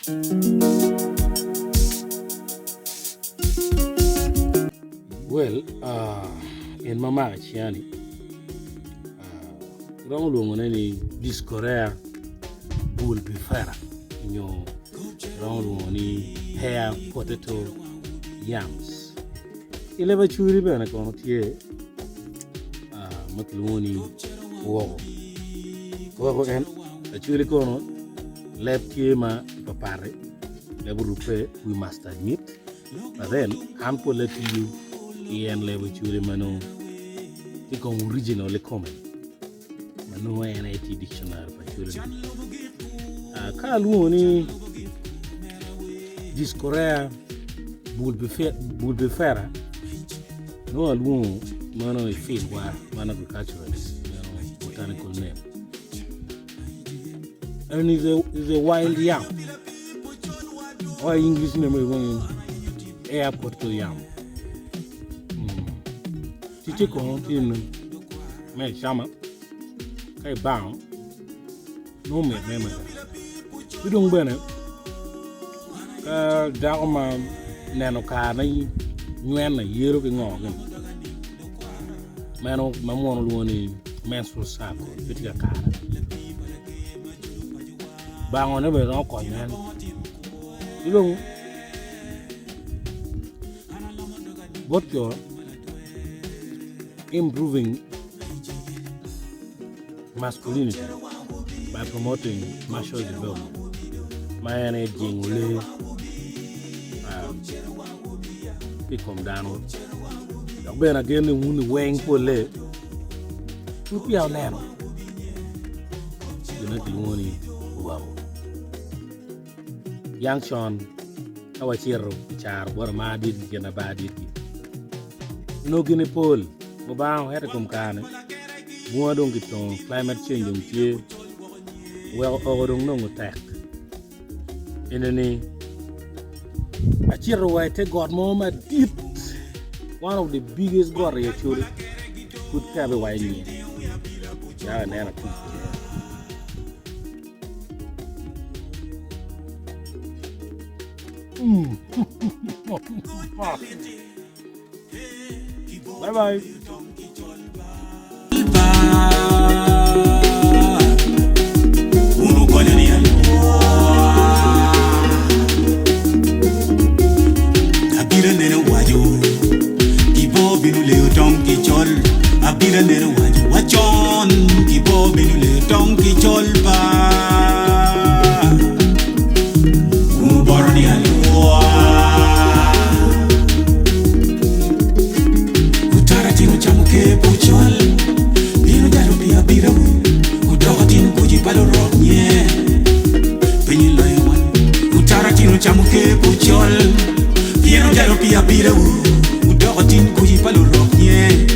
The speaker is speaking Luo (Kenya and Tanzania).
Well, in Mama Chiani, wrong long any Discorea, Bulbifera, wrong long hair, potato, Yams. 11 churi bana kono tie matluni Oako en a churi kono lep tie ma papare lep rupe we must admit, but then I'm to let you and level churi mano Tika originally common mano NIT dictionary pa churi kaluoni Discorea Bulbifera no alone mano field where man agriculturalist, botanical name. And is a wild yam. Or English name is airport to yam. Chichi ko tin me chama kai bang no me. You don't bene dauma nano ka na Nguyen na yero ke ngogen mano mamono luoni menstrual cycle bitika kara bango ne be no ko nyen ilung what you're improving masculinity by promoting martial development my energy will come down. Ben again the wound weighing for late. To be our name. You're not the one. Wow. Young Sean, our hero, char, what am I did get a bad it. No guinea pole. Mobile had a come can. More don't get on climate change on here. Well, over don't know attack. In any a chiro white take God mama deep. One of the biggest god actually could have a white me. Yeah, and then bye bye. Abira nero wachon kibo binule tonki cholpa uborni alwa utaratibu chamuke pochol bino jaro pia bira udotin kuji palo rogne penyi loywan utaratibu chamuke pochol bino jaro pia bira udotin kuji palo rogne